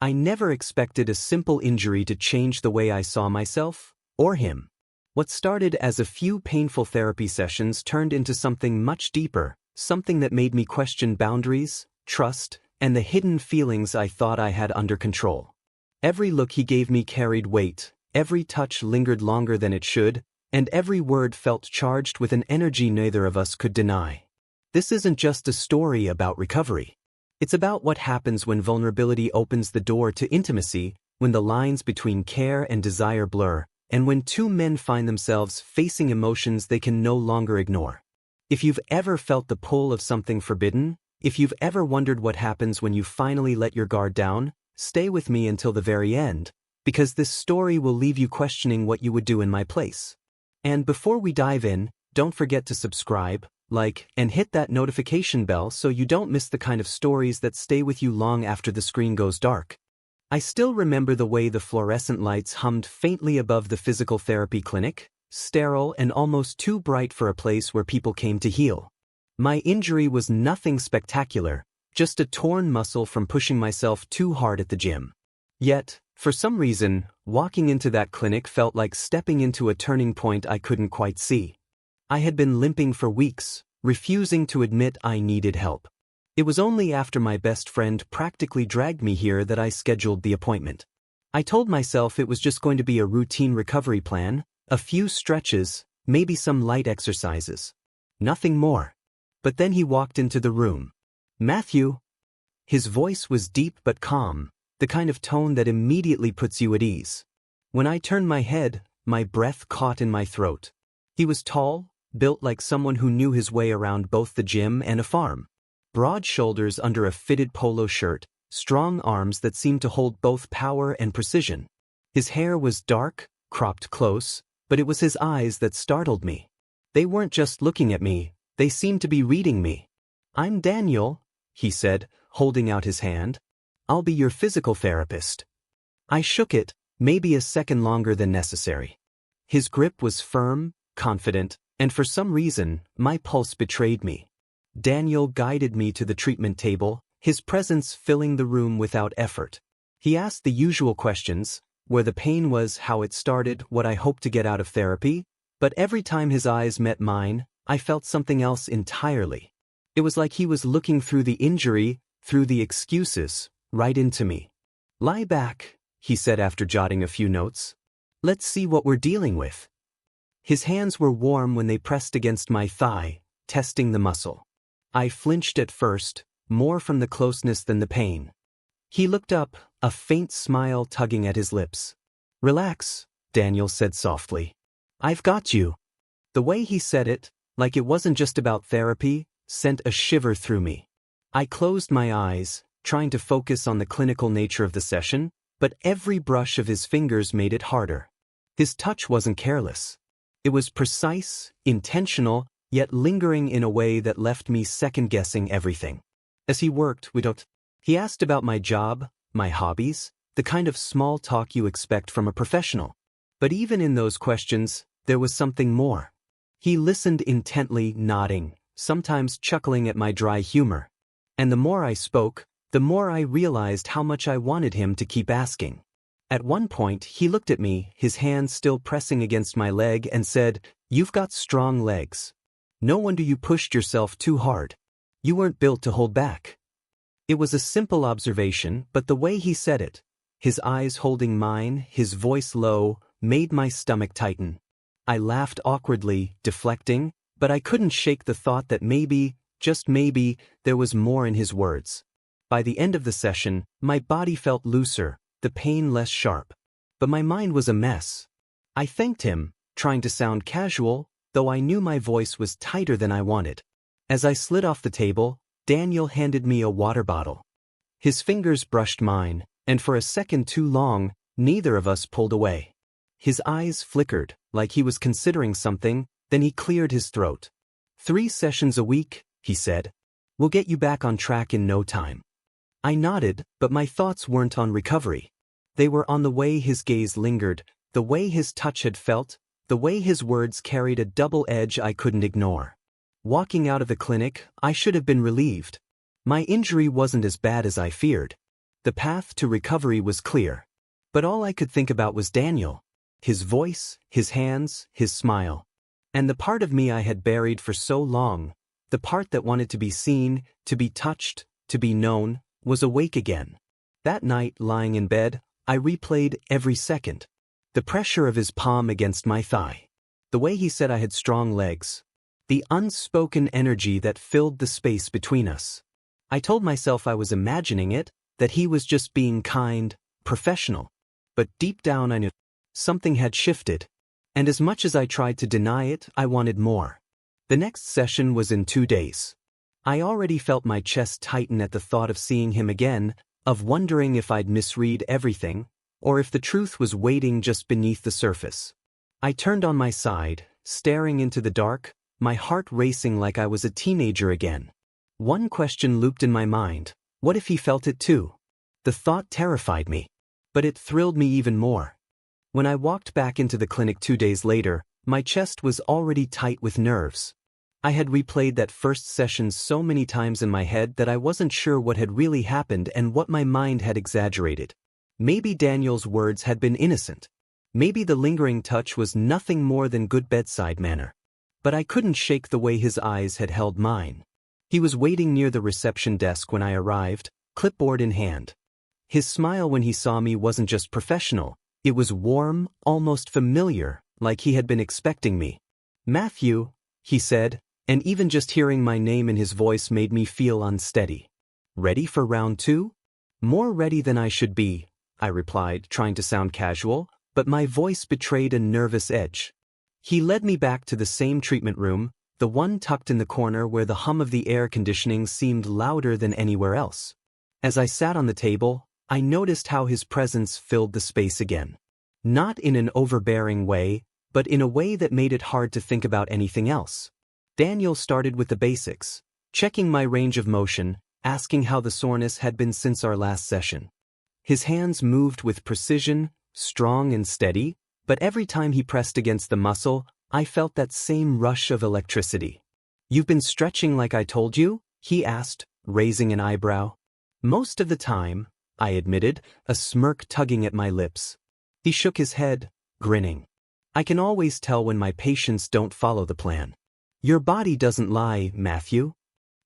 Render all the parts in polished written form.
I never expected a simple injury to change the way I saw myself, or him. What started as a few painful therapy sessions turned into something much deeper, something that made me question boundaries, trust, and the hidden feelings I thought I had under control. Every look he gave me carried weight, every touch lingered longer than it should, and every word felt charged with an energy neither of us could deny. This isn't just a story about recovery. It's about what happens when vulnerability opens the door to intimacy, when the lines between care and desire blur, and when two men find themselves facing emotions they can no longer ignore. If you've ever felt the pull of something forbidden, if you've ever wondered what happens when you finally let your guard down, stay with me until the very end, because this story will leave you questioning what you would do in my place. And before we dive in, don't forget to subscribe, like, and hit that notification bell so you don't miss the kind of stories that stay with you long after the screen goes dark. I still remember the way the fluorescent lights hummed faintly above the physical therapy clinic, sterile and almost too bright for a place where people came to heal. My injury was nothing spectacular, just a torn muscle from pushing myself too hard at the gym. Yet, for some reason, walking into that clinic felt like stepping into a turning point I couldn't quite see. I had been limping for weeks, refusing to admit I needed help. It was only after my best friend practically dragged me here that I scheduled the appointment. I told myself it was just going to be a routine recovery plan, a few stretches, maybe some light exercises. Nothing more. But then he walked into the room. "Matthew." His voice was deep but calm, the kind of tone that immediately puts you at ease. When I turned my head, my breath caught in my throat. He was tall, built like someone who knew his way around both the gym and a farm. Broad shoulders under a fitted polo shirt, strong arms that seemed to hold both power and precision. His hair was dark, cropped close, but it was his eyes that startled me. They weren't just looking at me, they seemed to be reading me. "I'm Daniel," he said, holding out his hand. "I'll be your physical therapist." I shook it, maybe a second longer than necessary. His grip was firm, confident, and for some reason, my pulse betrayed me. Daniel guided me to the treatment table, his presence filling the room without effort. He asked the usual questions, where the pain was, how it started, what I hoped to get out of therapy, but every time his eyes met mine, I felt something else entirely. It was like he was looking through the injury, through the excuses, right into me. "Lie back," he said after jotting a few notes. "Let's see what we're dealing with." His hands were warm when they pressed against my thigh, testing the muscle. I flinched at first, more from the closeness than the pain. He looked up, a faint smile tugging at his lips. "Relax," Daniel said softly. "I've got you." The way he said it, like it wasn't just about therapy, sent a shiver through me. I closed my eyes, trying to focus on the clinical nature of the session, but every brush of his fingers made it harder. His touch wasn't careless. It was precise, intentional, yet lingering in a way that left me second-guessing everything. As he worked, he asked about my job, my hobbies, the kind of small talk you expect from a professional. But even in those questions, there was something more. He listened intently, nodding, sometimes chuckling at my dry humor. And the more I spoke, the more I realized how much I wanted him to keep asking. At one point, he looked at me, his hand still pressing against my leg, and said, "You've got strong legs. No wonder you pushed yourself too hard. You weren't built to hold back." It was a simple observation, but the way he said it, his eyes holding mine, his voice low, made my stomach tighten. I laughed awkwardly, deflecting, but I couldn't shake the thought that maybe, just maybe, there was more in his words. By the end of the session, my body felt looser, the pain less sharp. But my mind was a mess. I thanked him, trying to sound casual, though I knew my voice was tighter than I wanted. As I slid off the table, Daniel handed me a water bottle. His fingers brushed mine, and for a second too long, neither of us pulled away. His eyes flickered, like he was considering something, then he cleared his throat. 3 sessions a week, he said. "We'll get you back on track in no time." I nodded, but my thoughts weren't on recovery. They were on the way his gaze lingered, the way his touch had felt, the way his words carried a double edge I couldn't ignore. Walking out of the clinic, I should have been relieved. My injury wasn't as bad as I feared. The path to recovery was clear. But all I could think about was Daniel. His voice, his hands, his smile. And the part of me I had buried for so long, the part that wanted to be seen, to be touched, to be known, was awake again. That night, lying in bed, I replayed every second. The pressure of his palm against my thigh. The way he said I had strong legs. The unspoken energy that filled the space between us. I told myself I was imagining it, that he was just being kind, professional. But deep down I knew something had shifted. And as much as I tried to deny it, I wanted more. The next session was in 2 days. I already felt my chest tighten at the thought of seeing him again, of wondering if I'd misread everything, or if the truth was waiting just beneath the surface. I turned on my side, staring into the dark, my heart racing like I was a teenager again. One question looped in my mind: what if he felt it too? The thought terrified me. But it thrilled me even more. When I walked back into the clinic 2 days later, my chest was already tight with nerves. I had replayed that first session so many times in my head that I wasn't sure what had really happened and what my mind had exaggerated. Maybe Daniel's words had been innocent. Maybe the lingering touch was nothing more than good bedside manner. But I couldn't shake the way his eyes had held mine. He was waiting near the reception desk when I arrived, clipboard in hand. His smile when he saw me wasn't just professional, it was warm, almost familiar, like he had been expecting me. "Matthew," he said, and even just hearing my name in his voice made me feel unsteady. "Ready for round 2? "More ready than I should be," I replied, trying to sound casual, but my voice betrayed a nervous edge. He led me back to the same treatment room, the one tucked in the corner where the hum of the air conditioning seemed louder than anywhere else. As I sat on the table, I noticed how his presence filled the space again. Not in an overbearing way, but in a way that made it hard to think about anything else. Daniel started with the basics, checking my range of motion, asking how the soreness had been since our last session. His hands moved with precision, strong and steady, but every time he pressed against the muscle, I felt that same rush of electricity. "You've been stretching like I told you?" he asked, raising an eyebrow. "Most of the time," I admitted, a smirk tugging at my lips. He shook his head, grinning. "I can always tell when my patients don't follow the plan." "Your body doesn't lie, Matthew."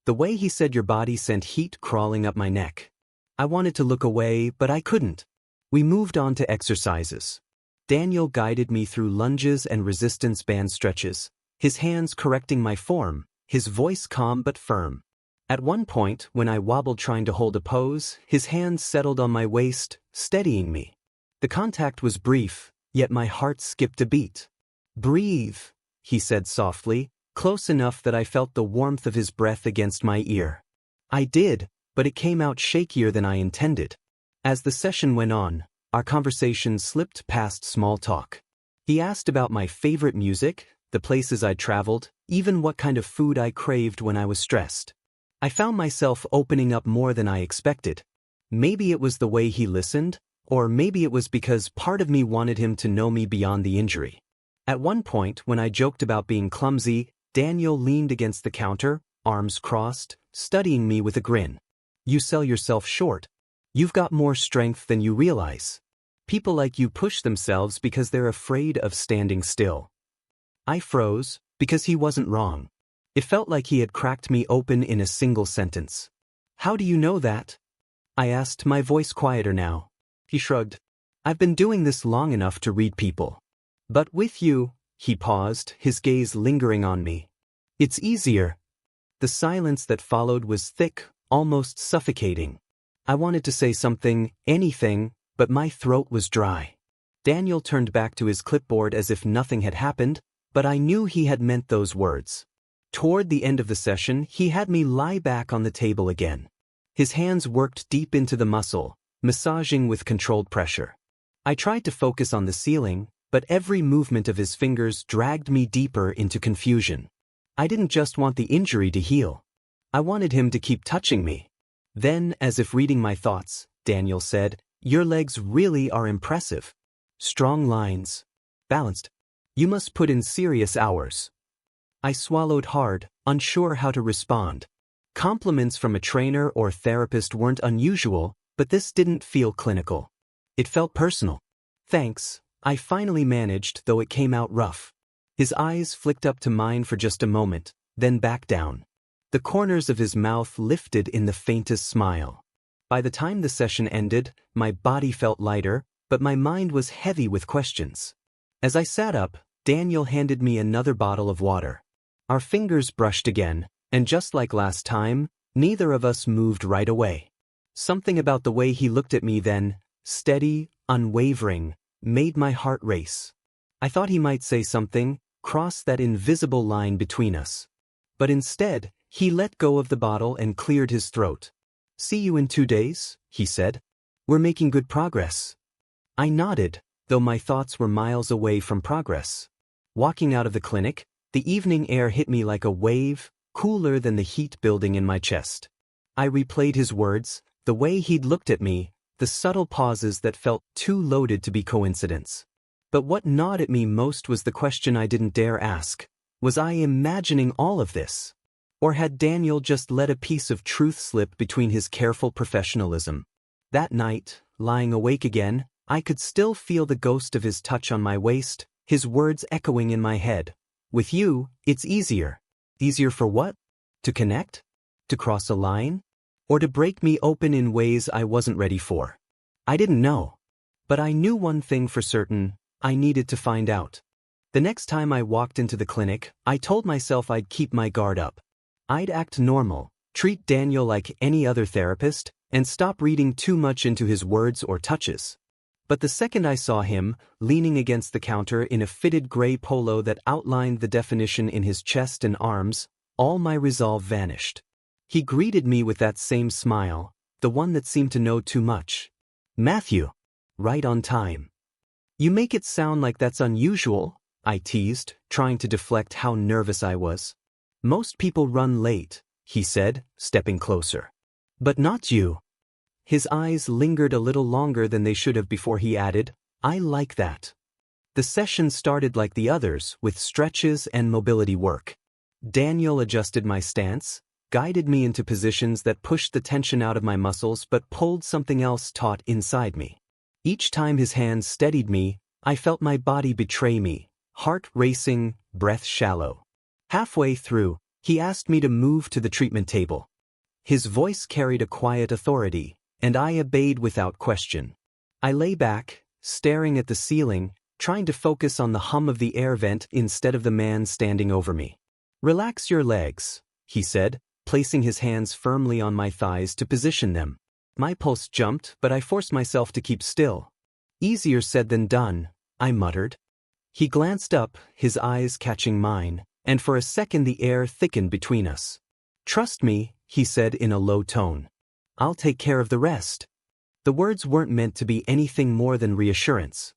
The way he said "your body" sent heat crawling up my neck. I wanted to look away, but I couldn't. We moved on to exercises. Daniel guided me through lunges and resistance band stretches, his hands correcting my form, his voice calm but firm. At one point, when I wobbled trying to hold a pose, his hands settled on my waist, steadying me. The contact was brief, yet my heart skipped a beat. "Breathe," he said softly, close enough that I felt the warmth of his breath against my ear. I did, but it came out shakier than I intended. As the session went on, our conversation slipped past small talk. He asked about my favorite music, the places I'd traveled, even what kind of food I craved when I was stressed. I found myself opening up more than I expected. Maybe it was the way he listened, or maybe it was because part of me wanted him to know me beyond the injury. At one point, when I joked about being clumsy, Daniel leaned against the counter, arms crossed, studying me with a grin. "You sell yourself short. You've got more strength than you realize. People like you push themselves because they're afraid of standing still." I froze, because he wasn't wrong. It felt like he had cracked me open in a single sentence. "How do you know that?" I asked, my voice quieter now. He shrugged. "I've been doing this long enough to read people. But with you," he paused, his gaze lingering on me. "It's easier." The silence that followed was thick, almost suffocating. I wanted to say something, anything, but my throat was dry. Daniel turned back to his clipboard as if nothing had happened, but I knew he had meant those words. Toward the end of the session, he had me lie back on the table again. His hands worked deep into the muscle, massaging with controlled pressure. I tried to focus on the ceiling, but every movement of his fingers dragged me deeper into confusion. I didn't just want the injury to heal. I wanted him to keep touching me. Then, as if reading my thoughts, Daniel said, "Your legs really are impressive. Strong lines. Balanced. You must put in serious hours." I swallowed hard, unsure how to respond. Compliments from a trainer or therapist weren't unusual, But this didn't feel clinical. It felt personal. Thanks, I finally managed, though it came out rough. His eyes flicked up to mine for just a moment, then back down. The corners of his mouth lifted in the faintest smile. By the time the session ended, my body felt lighter, but my mind was heavy with questions. As I sat up, Daniel handed me another bottle of water. Our fingers brushed again, and just like last time, neither of us moved right away. Something about the way he looked at me then, steady, unwavering, made my heart race. I thought he might say something, cross that invisible line between us. But instead, he let go of the bottle and cleared his throat. "See you in 2 days," he said. "We're making good progress." I nodded, though my thoughts were miles away from progress. Walking out of the clinic, the evening air hit me like a wave, cooler than the heat building in my chest. I replayed his words, the way he'd looked at me, the subtle pauses that felt too loaded to be coincidence. But what gnawed at me most was the question I didn't dare ask. Was I imagining all of this? Or had Daniel just let a piece of truth slip between his careful professionalism? That night, lying awake again, I could still feel the ghost of his touch on my waist, his words echoing in my head. "With you, it's easier." Easier for what? To connect? To cross a line? Or to break me open in ways I wasn't ready for? I didn't know. But I knew one thing for certain: I needed to find out. The next time I walked into the clinic, I told myself I'd keep my guard up. I'd act normal, treat Daniel like any other therapist, and stop reading too much into his words or touches. But the second I saw him, leaning against the counter in a fitted gray polo that outlined the definition in his chest and arms, all my resolve vanished. He greeted me with that same smile, the one that seemed to know too much. "Matthew. Right on time." "You make it sound like that's unusual," I teased, trying to deflect how nervous I was. "Most people run late," he said, stepping closer. "But not you." His eyes lingered a little longer than they should have before he added, "I like that." The session started like the others, with stretches and mobility work. Daniel adjusted my stance, guided me into positions that pushed the tension out of my muscles but pulled something else taut inside me. Each time his hands steadied me, I felt my body betray me, heart racing, breath shallow. Halfway through, he asked me to move to the treatment table. His voice carried a quiet authority, and I obeyed without question. I lay back, staring at the ceiling, trying to focus on the hum of the air vent instead of the man standing over me. "Relax your legs," he said, placing his hands firmly on my thighs to position them. My pulse jumped, but I forced myself to keep still. "Easier said than done," I muttered. He glanced up, his eyes catching mine, and for a second the air thickened between us. "Trust me," he said in a low tone. "I'll take care of the rest." The words weren't meant to be anything more than reassurance.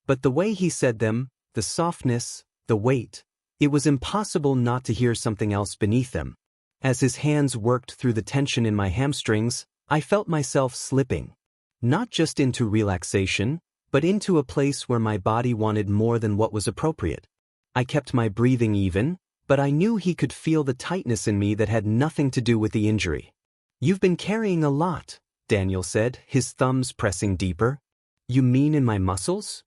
But the way he said them, the softness, the weight, it was impossible not to hear something else beneath them. As his hands worked through the tension in my hamstrings, I felt myself slipping. Not just into relaxation, but into a place where my body wanted more than what was appropriate. I kept my breathing even, but I knew he could feel the tightness in me that had nothing to do with the injury. "You've been carrying a lot," Daniel said, his thumbs pressing deeper. "You mean in my muscles?"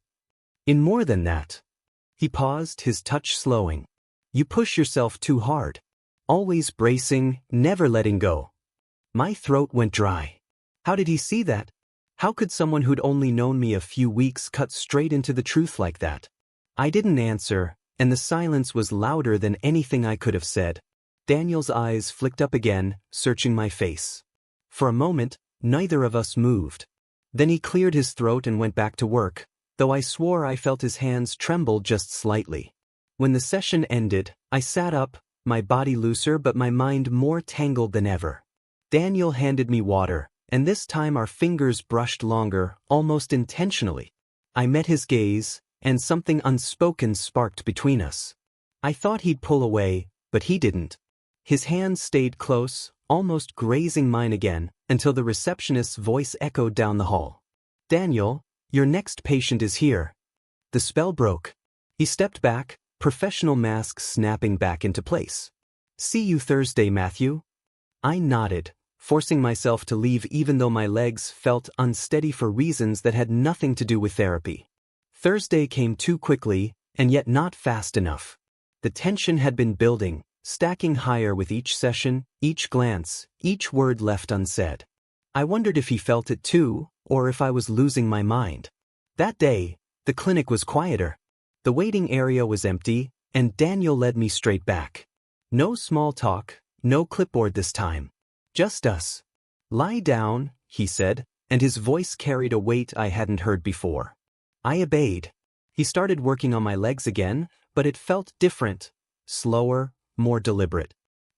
"In more than that." He paused, his touch slowing. "You push yourself too hard. Always bracing, never letting go." My throat went dry. How did he see that? How could someone who'd only known me a few weeks cut straight into the truth like that? I didn't answer, and the silence was louder than anything I could have said. Daniel's eyes flicked up again, searching my face. For a moment, neither of us moved. Then he cleared his throat and went back to work, though I swore I felt his hands tremble just slightly. When the session ended, I sat up, my body looser but my mind more tangled than ever. Daniel handed me water, and this time our fingers brushed longer, almost intentionally. I met his gaze, and something unspoken sparked between us. I thought he'd pull away, but he didn't. His hands stayed close, almost grazing mine again, until the receptionist's voice echoed down the hall. "Daniel, your next patient is here." The spell broke. He stepped back, professional mask snapping back into place. "See you Thursday, Matthew." I nodded, forcing myself to leave even though my legs felt unsteady for reasons that had nothing to do with therapy. Thursday came too quickly, and yet not fast enough. The tension had been building, stacking higher with each session, each glance, each word left unsaid. I wondered if he felt it too, or if I was losing my mind. That day, the clinic was quieter. The waiting area was empty, and Daniel led me straight back. No small talk, no clipboard this time. Just us. "Lie down," he said, and his voice carried a weight I hadn't heard before. I obeyed. He started working on my legs again, but it felt different, slower, more deliberate.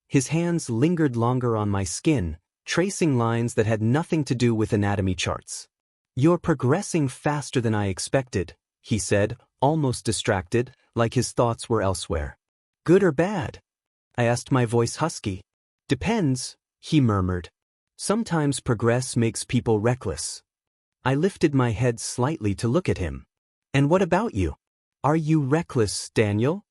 His hands lingered longer on my skin, tracing lines that had nothing to do with anatomy charts. "You're progressing faster than I expected," he said, almost distracted, like his thoughts were elsewhere. "Good or bad?" I asked, my voice husky. "Depends," he murmured. "Sometimes progress makes people reckless." I lifted my head slightly to look at him. "And what about you? Are you reckless, Daniel?"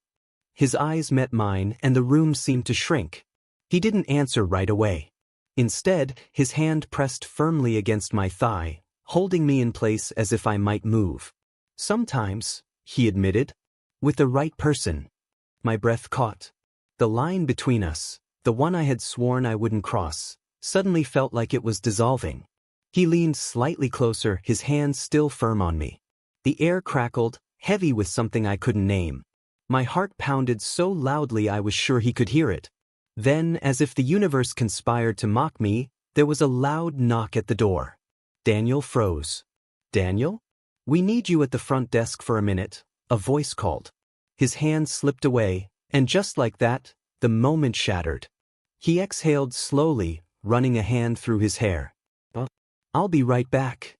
His eyes met mine, and the room seemed to shrink. He didn't answer right away. Instead, his hand pressed firmly against my thigh, holding me in place as if I might move. "Sometimes," he admitted. "With the right person." My breath caught. The line between us, the one I had sworn I wouldn't cross, suddenly felt like it was dissolving. He leaned slightly closer, his hands still firm on me. The air crackled, heavy with something I couldn't name. My heart pounded so loudly I was sure he could hear it. Then, as if the universe conspired to mock me, there was a loud knock at the door. Daniel froze. "Daniel? We need you at the front desk for a minute," a voice called. His hand slipped away, and just like that, the moment shattered. He exhaled slowly, running a hand through his hair. "I'll be right back."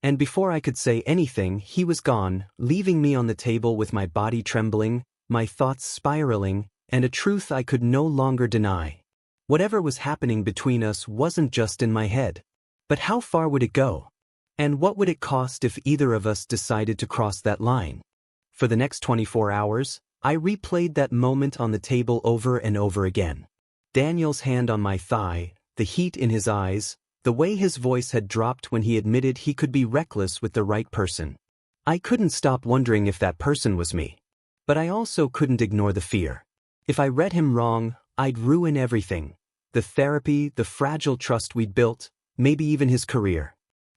And before I could say anything, he was gone, leaving me on the table with my body trembling, my thoughts spiraling, and a truth I could no longer deny. Whatever was happening between us wasn't just in my head. But how far would it go? And what would it cost if either of us decided to cross that line? For the next 24 hours, I replayed that moment on the table over and over again. Daniel's hand on my thigh, the heat in his eyes, the way his voice had dropped when he admitted he could be reckless with the right person. I couldn't stop wondering if that person was me. But I also couldn't ignore the fear. If I read him wrong, I'd ruin everything. The therapy, the fragile trust we'd built, maybe even his career.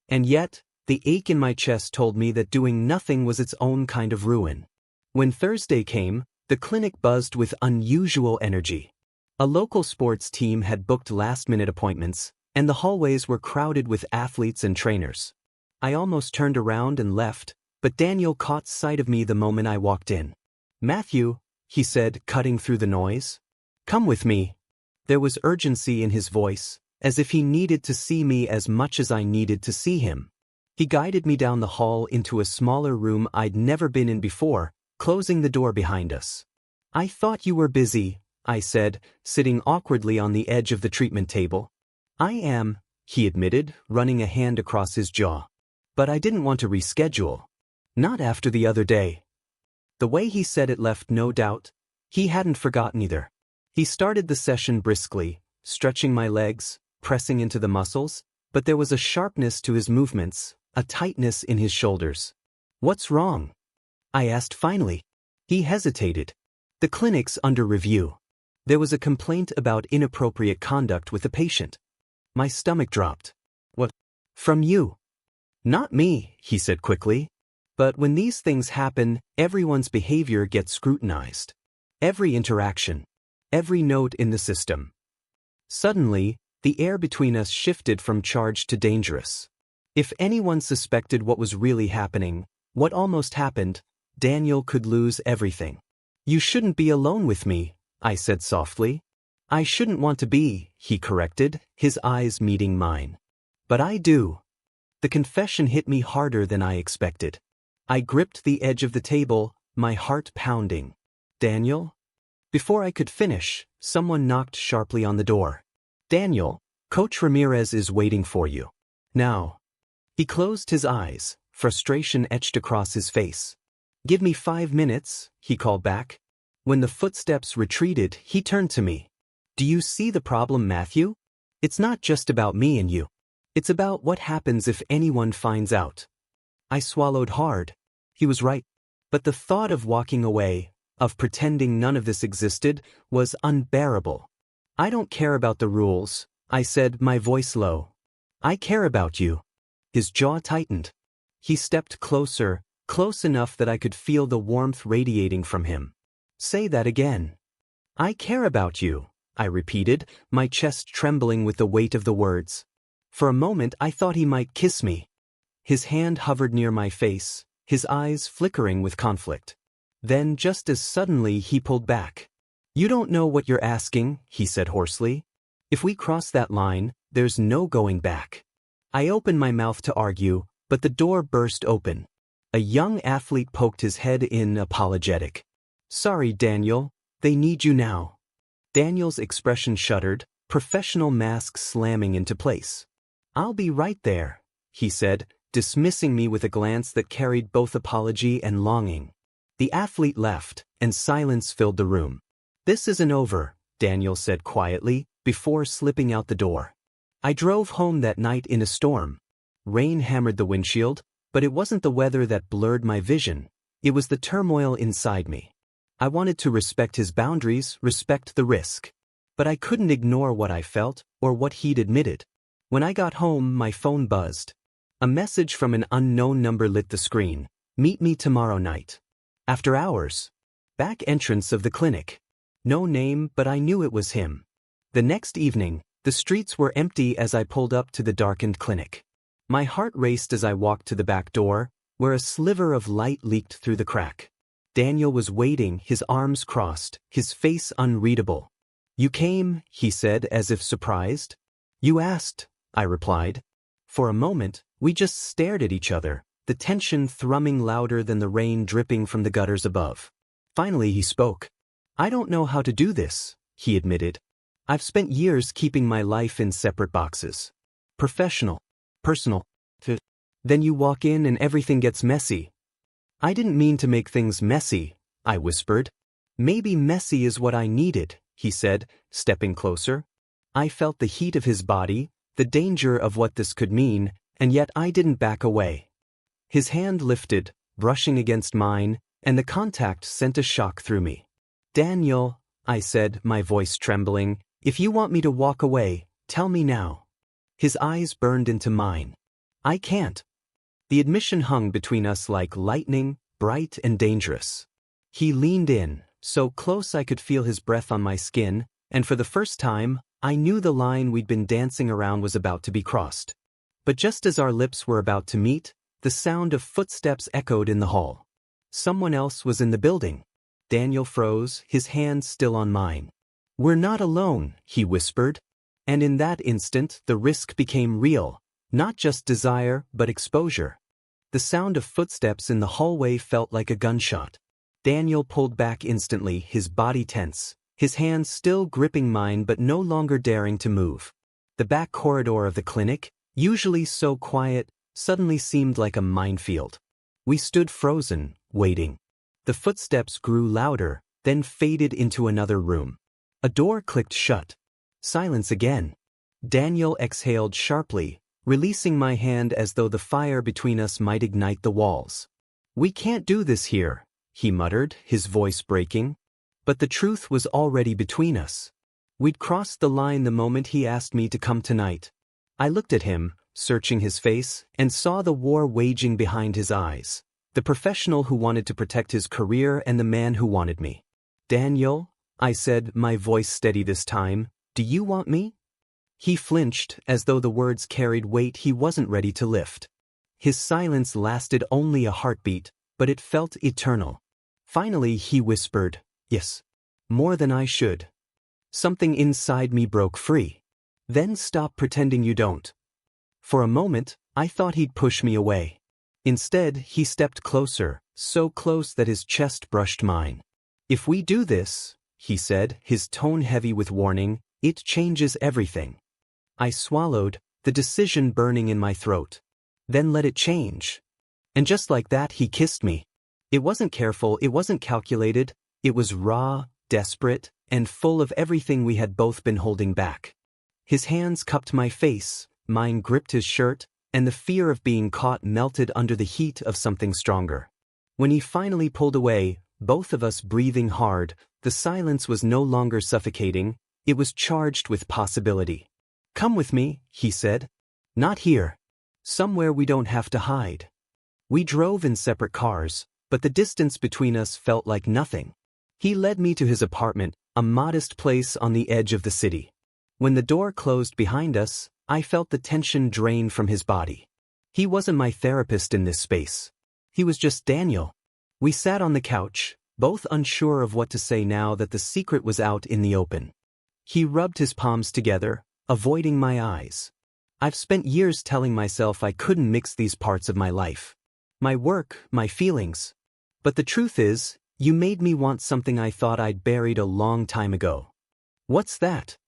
And yet, the ache in my chest told me that doing nothing was its own kind of ruin. When Thursday came, the clinic buzzed with unusual energy. A local sports team had booked last-minute appointments, and the hallways were crowded with athletes and trainers. I almost turned around and left, but Daniel caught sight of me the moment I walked in. "Matthew," he said, cutting through the noise. "Come with me." There was urgency in his voice, as if he needed to see me as much as I needed to see him. He guided me down the hall into a smaller room I'd never been in before, closing the door behind us. "I thought you were busy," I said, sitting awkwardly on the edge of the treatment table. "I am," he admitted, running a hand across his jaw. "But I didn't want to reschedule. Not after the other day." The way he said it left no doubt. He hadn't forgotten either. He started the session briskly, stretching my legs, pressing into the muscles, but there was a sharpness to his movements, a tightness in his shoulders. "What's wrong?" I asked finally. He hesitated. "The clinic's under review. There was a complaint about inappropriate conduct with a patient." My stomach dropped. "What? From you?" "Not me," he said quickly. "But when these things happen, everyone's behavior gets scrutinized. Every interaction. Every note in the system." Suddenly, the air between us shifted from charged to dangerous. If anyone suspected what was really happening, what almost happened, Daniel could lose everything. "You shouldn't be alone with me," I said softly. "I shouldn't want to be," he corrected, his eyes meeting mine. "But I do." The confession hit me harder than I expected. I gripped the edge of the table, my heart pounding. "Daniel?" Before I could finish, someone knocked sharply on the door. "Daniel, Coach Ramirez is waiting for you. Now." He closed his eyes, frustration etched across his face. "Give me 5 minutes," he called back. When the footsteps retreated, he turned to me. "Do you see the problem, Matthew? It's not just about me and you. It's about what happens if anyone finds out. I swallowed hard. He was right. But the thought of walking away, of pretending none of this existed, was unbearable. I don't care about the rules, I said, my voice low. I care about you. His jaw tightened. He stepped closer, close enough that I could feel the warmth radiating from him. Say that again. I care about you, I repeated, my chest trembling with the weight of the words. For a moment I thought he might kiss me. His hand hovered near my face, his eyes flickering with conflict. Then just as suddenly he pulled back. You don't know what you're asking, he said hoarsely. If we cross that line, there's no going back. I opened my mouth to argue, but the door burst open. A young athlete poked his head in, apologetic. Sorry, Daniel, they need you now. Daniel's expression shuddered, professional mask slamming into place. I'll be right there, he said, dismissing me with a glance that carried both apology and longing. The athlete left, and silence filled the room. This isn't over, Daniel said quietly, before slipping out the door. I drove home that night in a storm. Rain hammered the windshield, but it wasn't the weather that blurred my vision. It was the turmoil inside me. I wanted to respect his boundaries, respect the risk. But I couldn't ignore what I felt, or what he'd admitted. When I got home, my phone buzzed. A message from an unknown number lit the screen. Meet me tomorrow night. After hours. Back entrance of the clinic. No name, but I knew it was him. The next evening, the streets were empty as I pulled up to the darkened clinic. My heart raced as I walked to the back door, where a sliver of light leaked through the crack. Daniel was waiting, his arms crossed, his face unreadable. You came, he said, as if surprised. You asked, I replied. For a moment, we just stared at each other, the tension thrumming louder than the rain dripping from the gutters above. Finally he spoke. I don't know how to do this, he admitted. I've spent years keeping my life in separate boxes. Professional, personal. Then you walk in and everything gets messy. I didn't mean to make things messy, I whispered. Maybe messy is what I needed, he said, stepping closer. I felt the heat of his body, the danger of what this could mean, and yet I didn't back away. His hand lifted, brushing against mine, and the contact sent a shock through me. Daniel, I said, my voice trembling, if you want me to walk away, tell me now. His eyes burned into mine. I can't. The admission hung between us like lightning, bright and dangerous. He leaned in, so close I could feel his breath on my skin, and for the first time, I knew the line we'd been dancing around was about to be crossed. But just as our lips were about to meet, the sound of footsteps echoed in the hall. Someone else was in the building. Daniel froze, his hand still on mine. We're not alone, he whispered. And in that instant, the risk became real, not just desire, but exposure. The sound of footsteps in the hallway felt like a gunshot. Daniel pulled back instantly, his body tense, his hands still gripping mine but no longer daring to move. The back corridor of the clinic, usually so quiet, suddenly seemed like a minefield. We stood frozen, waiting. The footsteps grew louder, then faded into another room. A door clicked shut. Silence again. Daniel exhaled sharply, releasing my hand as though the fire between us might ignite the walls. We can't do this here, he muttered, his voice breaking. But the truth was already between us. We'd crossed the line the moment he asked me to come tonight. I looked at him, searching his face, and saw the war waging behind his eyes. The professional who wanted to protect his career and the man who wanted me. Daniel, I said, my voice steady this time, do you want me? He flinched, as though the words carried weight he wasn't ready to lift. His silence lasted only a heartbeat, but it felt eternal. Finally he whispered, yes. More than I should. Something inside me broke free. Then stop pretending you don't. For a moment, I thought he'd push me away. Instead, he stepped closer, so close that his chest brushed mine. If we do this, he said, his tone heavy with warning, it changes everything. I swallowed, the decision burning in my throat. Then let it change. And just like that he kissed me. It wasn't careful, it wasn't calculated, it was raw, desperate, and full of everything we had both been holding back. His hands cupped my face, mine gripped his shirt, and the fear of being caught melted under the heat of something stronger. When he finally pulled away, both of us breathing hard, the silence was no longer suffocating, it was charged with possibility. "Come with me," he said. "Not here. Somewhere we don't have to hide." We drove in separate cars, but the distance between us felt like nothing. He led me to his apartment, a modest place on the edge of the city. When the door closed behind us, I felt the tension drain from his body. He wasn't my therapist in this space. He was just Daniel. We sat on the couch, both unsure of what to say now that the secret was out in the open. He rubbed his palms together, avoiding my eyes. I've spent years telling myself I couldn't mix these parts of my life. My work, my feelings. But the truth is, you made me want something I thought I'd buried a long time ago. "What's that?"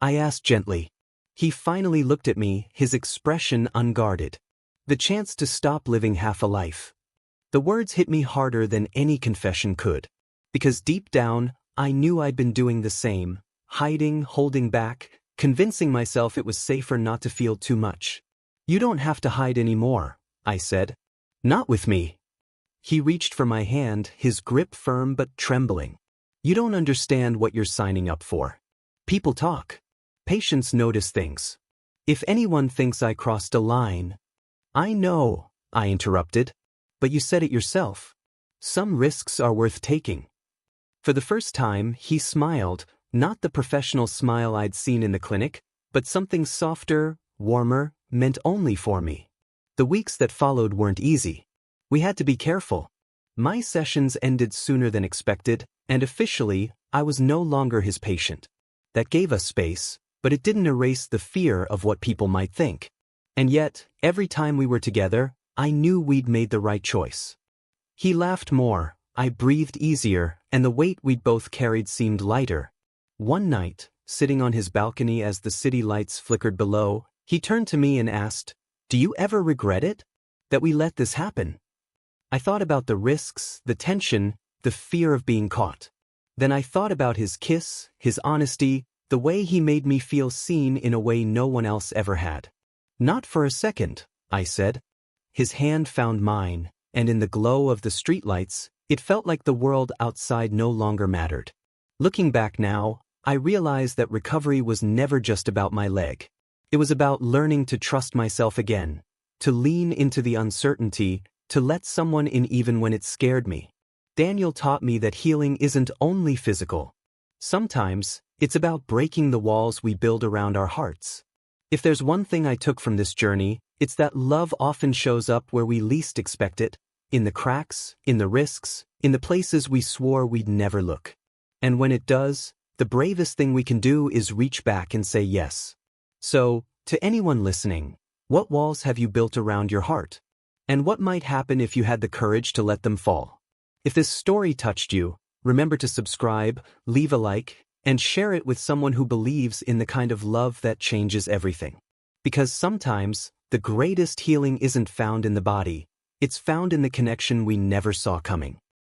I asked gently. He finally looked at me, his expression unguarded. "The chance to stop living half a life." The words hit me harder than any confession could. Because deep down, I knew I'd been doing the same, hiding, holding back, convincing myself it was safer not to feel too much. "You don't have to hide anymore," I said. "Not with me." He reached for my hand, his grip firm but trembling. "You don't understand what you're signing up for. People talk. Patients notice things. If anyone thinks I crossed a line—" "I know," I interrupted. "But you said it yourself. Some risks are worth taking." For the first time, he smiled, not the professional smile I'd seen in the clinic, but something softer, warmer, meant only for me. The weeks that followed weren't easy. We had to be careful. My sessions ended sooner than expected, and officially, I was no longer his patient. That gave us space, but it didn't erase the fear of what people might think. And yet, every time we were together, I knew we'd made the right choice. He laughed more, I breathed easier, and the weight we'd both carried seemed lighter. One night, sitting on his balcony as the city lights flickered below, he turned to me and asked, "Do you ever regret it? That we let this happen?" I thought about the risks, the tension, the fear of being caught. Then I thought about his kiss, his honesty, the way he made me feel seen in a way no one else ever had. "Not for a second," I said. His hand found mine, and in the glow of the streetlights, it felt like the world outside no longer mattered. Looking back now, I realized that recovery was never just about my leg. It was about learning to trust myself again, to lean into the uncertainty, to let someone in even when it scared me. Daniel taught me that healing isn't only physical. Sometimes, it's about breaking the walls we build around our hearts. If there's one thing I took from this journey, it's that love often shows up where we least expect it, in the cracks, in the risks, in the places we swore we'd never look. And when it does, the bravest thing we can do is reach back and say yes. So, to anyone listening, what walls have you built around your heart? And what might happen if you had the courage to let them fall? If this story touched you, remember to subscribe, leave a like, and share it with someone who believes in the kind of love that changes everything. Because sometimes, the greatest healing isn't found in the body, it's found in the connection we never saw coming.